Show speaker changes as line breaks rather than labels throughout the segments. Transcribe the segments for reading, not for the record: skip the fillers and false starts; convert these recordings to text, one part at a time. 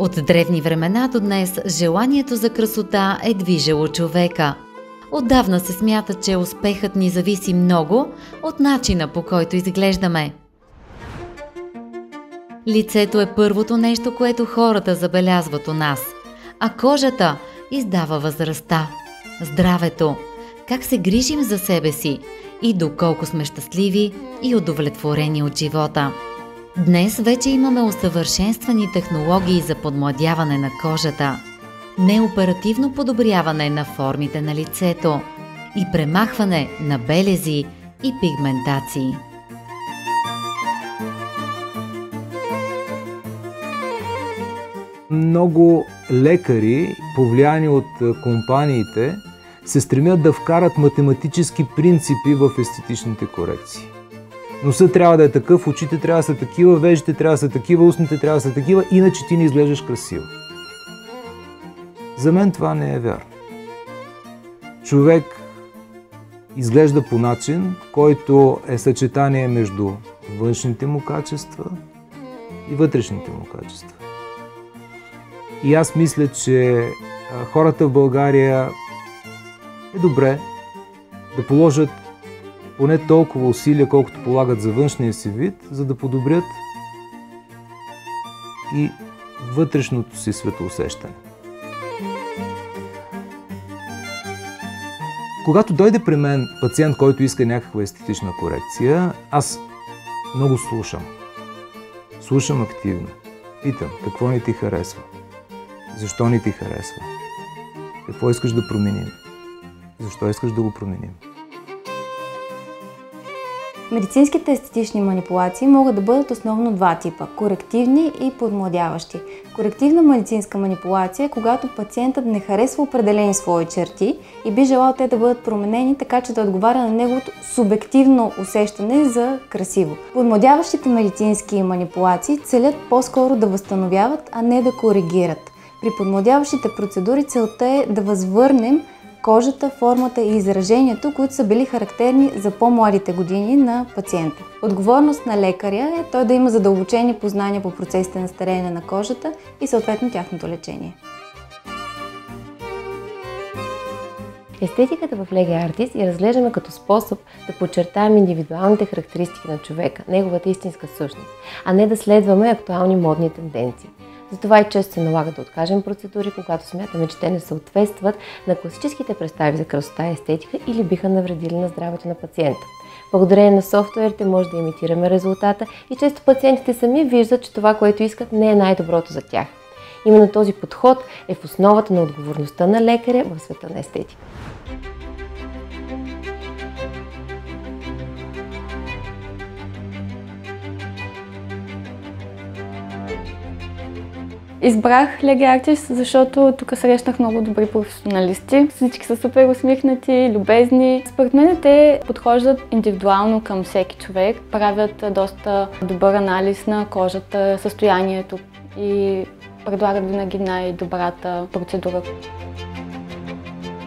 От древни времена до днес желанието за красота е движило човека. Отдавна се смята, че успехът ни зависи много от начина, по който изглеждаме. Лицето е първото нещо, което хората забелязват у нас, а кожата издава възрастта, здравето, как се грижим за себе си и доколко сме щастливи и удовлетворени от живота. Днес вече имаме усъвършенствани технологии за подмладяване на кожата, неоперативно подобряване на формите на лицето и премахване на белези и пигментации.
Много лекари, повлияни от компаниите, се стремят да вкарат математически принципи в естетичните корекции. Носът трябва да е такъв, очите трябва да са такива, вежите трябва да са такива, устните трябва да са такива, иначе ти не изглеждаш красиво. За мен това не е вярно. Човек изглежда по начин, който е съчетание между външните му качества и вътрешните му качества. И аз мисля, че хората в България е добре да положат поне толкова усилия, колкото полагат за външния си вид, за да подобрят и вътрешното си светоусещане. Когато дойде при мен пациент, който иска някаква естетична корекция, аз много слушам. Слушам активно. Питам, какво не ти харесва? Защо не ти харесва? Какво искаш да променим? Защо искаш да го променим?
Медицинските естетични манипулации могат да бъдат основно два типа – корективни и подмладяващи. Корективна медицинска манипулация е когато пациентът не харесва определени свои черти и би желал те да бъдат променени така, че да отговаря на неговото субективно усещане за красиво. Подмладяващите медицински манипулации целят по-скоро да възстановяват, а не да коригират. При подмладяващите процедури целта е да възвърнем кожата, формата и изражението, които са били характерни за по-младите години на пациента. Отговорност на лекаря е той да има задълбочени познания по процесите на стареене на кожата и съответно тяхното лечение.
Естетиката в Lege Artis я разглеждаме като способ да подчертаем индивидуалните характеристики на човека, неговата истинска същност, а не да следваме актуални модни тенденции. Затова и често се налага да откажем процедури, когато смятаме, че те не съответстват на класическите представи за красота и естетика или биха навредили на здравето на пациента. Благодарение на софтуерите може да имитираме резултата и често пациентите сами виждат, че това, което искат, не е най-доброто за тях. Именно този подход е в основата на отговорността на лекаря в света на естетика.
Избрах Lege Artis, защото тук срещнах много добри професионалисти. Всички са супер усмихнати, любезни. Според мен те подхождат индивидуално към всеки човек, правят доста добър анализ на кожата, състоянието и предлагат винаги най-добрата процедура.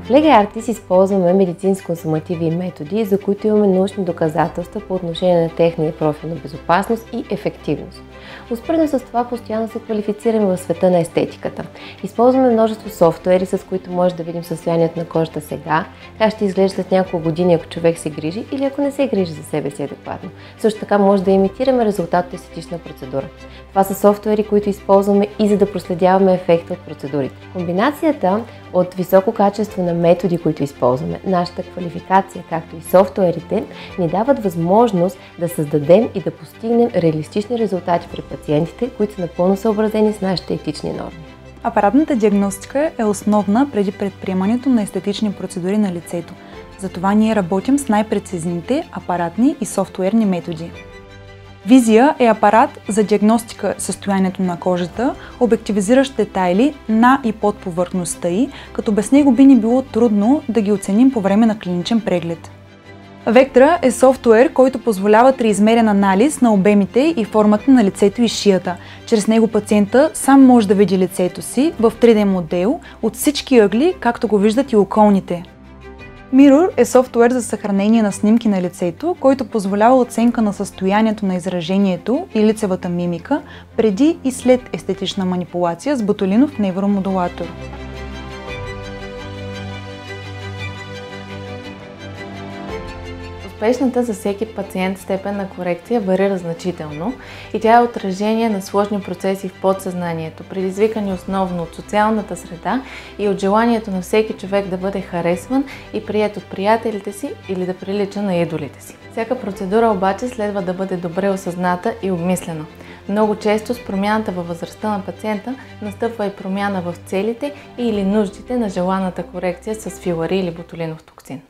В Lege Artis използваме медицинско-консумативи методи, за които имаме научни доказателства по отношение на техния профил на безопасност и ефективност. Успоредно с това постоянно се квалифицираме в света на естетиката. Използваме множество софтуери, с които може да видим състоянието на кожата сега, как ще изглежда след няколко години, ако човек се грижи или ако не се грижи за себе си адекватно. Също така може да имитираме резултат от естетична процедура. Това са софтуери, които използваме и за да проследяваме ефекта от процедурите. Комбинацията от високо качество на методи, които използваме, нашата квалификация, както и софтуерите, ни дават възможност да създадем и да постигнем реалистични резултати при пациентите, които са напълно съобразени с нашите етични норми.
Апаратната диагностика е основна преди предприемането на естетични процедури на лицето. Затова ние работим с най-прецизните апаратни и софтуерни методи. Визия е апарат за диагностика състоянието на кожата, обективизиращ детайли на и под повърхността й, като без него би ни било трудно да ги оценим по време на клиничен преглед. Vectra е софтуер, който позволява триизмерен анализ на обемите и формата на лицето и шията. Чрез него пациента сам може да види лицето си в 3D модел от всички ъгли, както го виждат и околните. Mirror е софтуер за съхранение на снимки на лицето, който позволява оценка на състоянието на изражението и лицевата мимика преди и след естетична манипулация с ботулинов невромодулатор.
Успешната за всеки пациент степен на корекция варира значително и тя е отражение на сложни процеси в подсъзнанието, предизвикани основно от социалната среда и от желанието на всеки човек да бъде харесван и приет от приятелите си или да прилича на идолите си. Всяка процедура обаче следва да бъде добре осъзната и обмислена. Много често с промяната във възрастта на пациента настъпва и промяна в целите или нуждите на желаната корекция с филари или ботулинов токсин.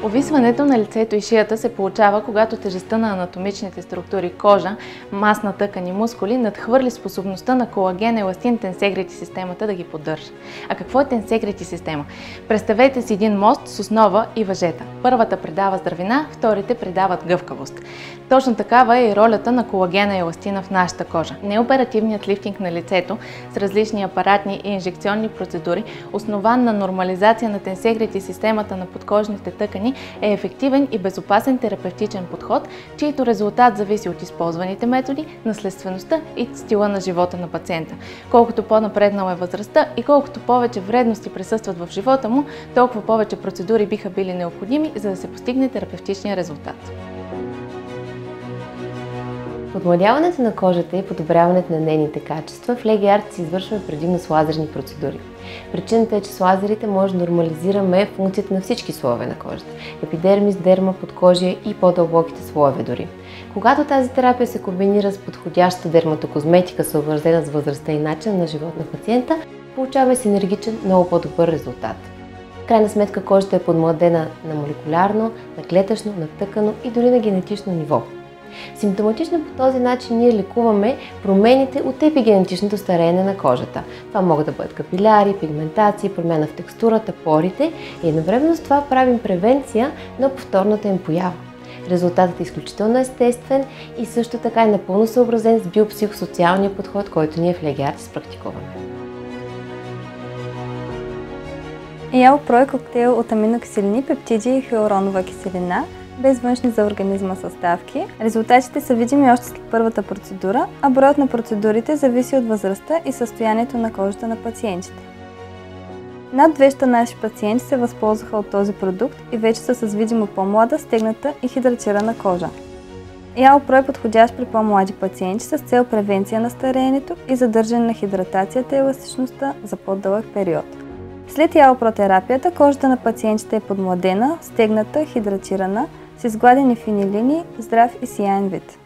Увисването на лицето и шията се получава, когато тежестта на анатомичните структури кожа, масна тъкан и мускули надхвърли способността на колаген, еластин, тенсегрити системата да ги поддържа. А какво е тенсегрити система? Представете си един мост с основа и въжета. Първата придава здравина, вторите придават гъвкавост. Точно такава е и ролята на колагена и еластина в нашата кожа. Неоперативният лифтинг на лицето с различни апаратни и инжекционни процедури, основан на нормализация на тенсегрити системата на подкожните тъкани, е ефективен и безопасен терапевтичен подход, чийто резултат зависи от използваните методи, наследствеността и стила на живота на пациента. Колкото по-напреднала е възрастта и колкото повече вредности присъстват в живота му, толкова повече процедури биха били необходими, за да се постигне терапевтичния резултат.
Подмладяването на кожата и подобряването на нейните качества в Legiart се извършва предимно с лазерни процедури. Причината е, че с лазерите може да нормализираме функцията на всички слоеве на кожата – епидермис, дерма, подкожие и по-дълбоките слоеве дори. Когато тази терапия се комбинира с подходяща дерматокозметика, съобразена с възрастта и начин на живот на пациента, получава синергичен, много по-добър резултат. В крайна сметка кожата е подмладена на молекулярно, на клетъчно, на тъкано и дори на генетично ниво. Симптоматично по този начин ние лекуваме промените от епигенетичното стареене на кожата. Това могат да бъдат капиляри, пигментации, промяна в текстурата, порите и едновременно с това правим превенция на повторната им поява. Резултатът е изключително естествен и също така е напълно съобразен с биопсихосоциалния подход, който ние в Legiart изпрактикуваме.
EAL-PRO е коктейл от аминокиселини, пептиди и хиалуронова киселина, без външни за организма съставки. Резултатите са видими още след първата процедура, а броят на процедурите зависи от възрастта и състоянието на кожата на пациентите. Над 200 наши пациенти се възползваха от този продукт и вече са с видимо по-млада, стегната и хидратирана кожа. EAL-PRO е подходящ при по-млади пациенти с цел превенция на стареенето и задържане на хидратацията и еластичността за по-дълъг период. След EAL-PRO терапията кожата на пациентите е подмладена, стегната, хидратирана, с изгладени фини линии, здрав и сияен вид.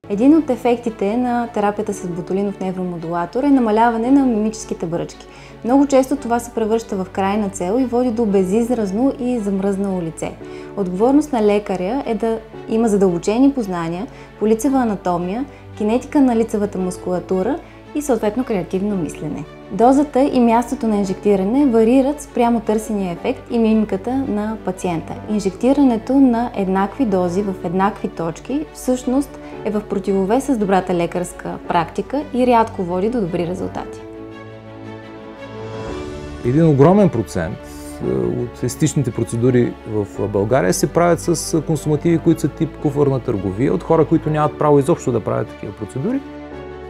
Един от ефектите на терапията с ботулинов невромодулатор е намаляване на мимическите бръчки. Много често това се превръща в крайна цел и води до безизразно и замръзнало лице. Отговорност на лекаря е да има задълбочени познания по лицева анатомия, кинетика на лицевата мускулатура и съответно креативно мислене. Дозата и мястото на инжектиране варират спрямо търсения ефект и мимиката на пациента. Инжектирането на еднакви дози в еднакви точки всъщност е в противовес с добрата лекарска практика и рядко води до добри резултати.
Един огромен процент от естетичните процедури в България се правят с консумативи, които са тип куфарна търговия, от хора, които нямат право изобщо да правят такива процедури.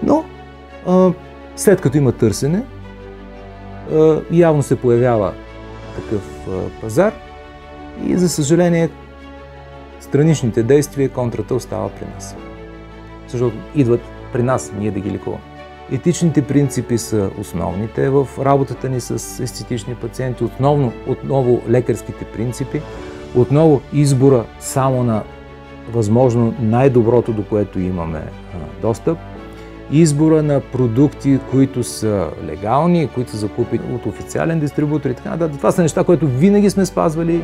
Но след като има търсене, явно се появява такъв пазар и за съжаление страничните действия, контрата остава при нас. Защото идват при нас, ние да ги лекуваме. Етичните принципи са основните в работата ни с естетични пациенти, отново лекарските принципи, отново избора само на възможно най-доброто, до което имаме достъп, избора на продукти, които са легални, които са закупени от официален дистрибутор и така нататък. Това са неща, които винаги сме спазвали.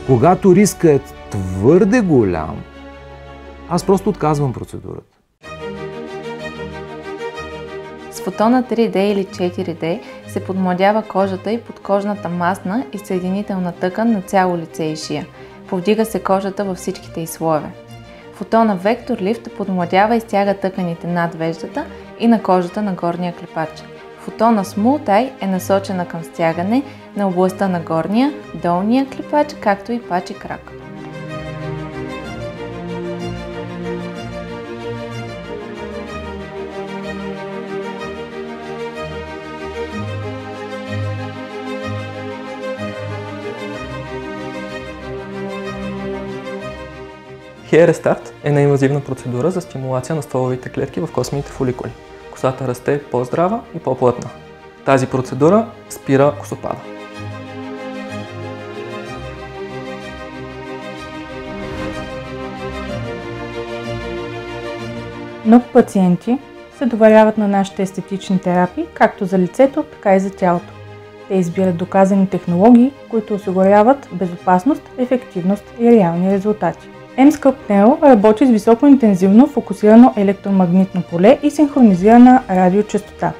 Когато рискът е твърде голям, аз просто отказвам процедурата.
С фотона 3D или 4D се подмладява кожата и подкожната масна и съединителна тъкан на цяло лице и шия. Повдига се кожата във всичките й слоеве. Фотона Vector Lift подмладява и стяга тъканите над веждата и на кожата на горния клепач. Фотона Smooth Eye е насочена към стягане на областта на горния, долния клепач, както и пач и крак.
Hair Restart е неинвазивна процедура за стимулация на стволовите клетки в космените фоликули. Косата расте по-здрава и по-плътна. Тази процедура спира косопада.
Много пациенти се доверяват на нашите естетични терапии, както за лицето, така и за тялото. Те избират доказани технологии, които осигуряват безопасност, ефективност и реални резултати. Emsculpt Neo работи с високоинтензивно фокусирано електромагнитно поле и синхронизирана радиочестота.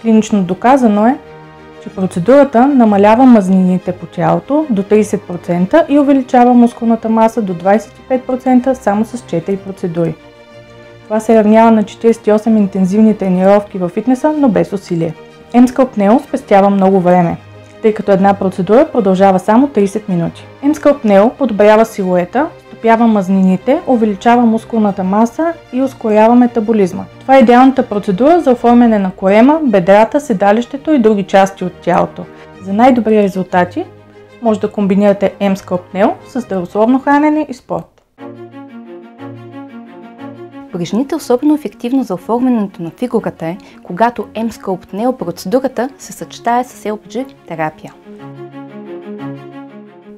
Клинично доказано е, че процедурата намалява мазнините по тялото до 30% и увеличава мускулната маса до 25% само с 4 процедури. Това се равнява на 48 интензивни тренировки във фитнеса, но без усилие. Emsculpt Neo спестява много време, тъй като една процедура продължава само 30 минути. Emsculpt Neo подобрява силуета, стопява мазнините, увеличава мускулната маса и ускорява метаболизма. Това е идеалната процедура за оформяне на корема, бедрата, седалището и други части от тялото. За най-добри резултати може да комбинирате Emsculpt Neo с здравословно хранене и спорт.
При жените особено ефективно за оформянето на фигурата е, когато Emsculpt Neo процедурата се съчетае с LPG терапия.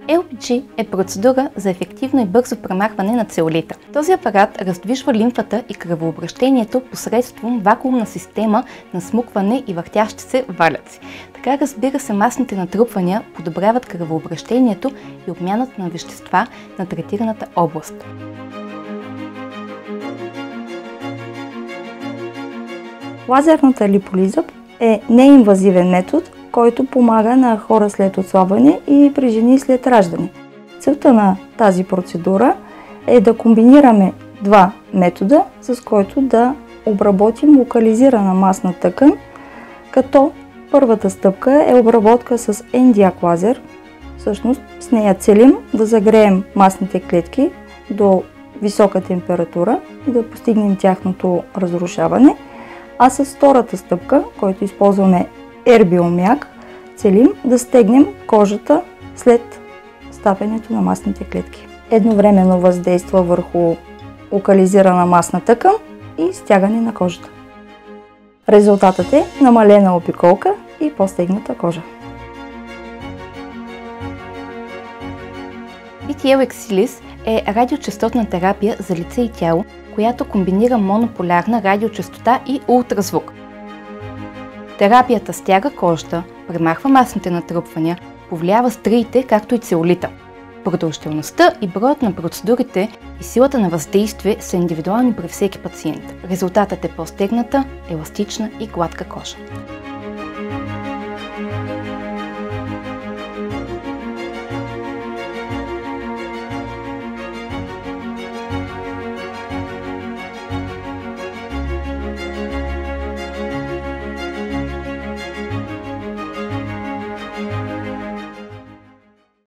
LPG е процедура за ефективно и бързо премахване на целулита. Този апарат раздвижва лимфата и кръвообращението посредством вакуумна система на смукване и въртящи се валяци. Така, разбира се, масните натрупвания подобряват кръвообращението и обмяната на вещества на третираната област.
Лазерната липолиза е неинвазивен метод, който помага на хора след отслабване и при жени след раждане. Целта на тази процедура е да комбинираме два метода, с който да обработим локализирана масна тъкан, като първата стъпка е обработка с Nd:YAG лазер. Всъщност с нея целим да загреем масните клетки до висока температура и да постигнем тяхното разрушаване. А с втората стъпка, който използваме Erbium-YAG, целим да стегнем кожата след стапянето на масните клетки. Едновременно въздейства върху локализирана масна тъкан и стягане на кожата. Резултатът е намалена опиколка и по-стегната кожа.
BTL Exilis е радиочестотна терапия за лице и тяло, която комбинира монополярна радиочестота и ултразвук. Терапията стяга кожата, премахва масните натрупвания, повлиява стриите, както и целулита. Продължителността и броят на процедурите и силата на въздействие са индивидуални при всеки пациент. Резултатът е по-стегната, еластична и гладка кожа.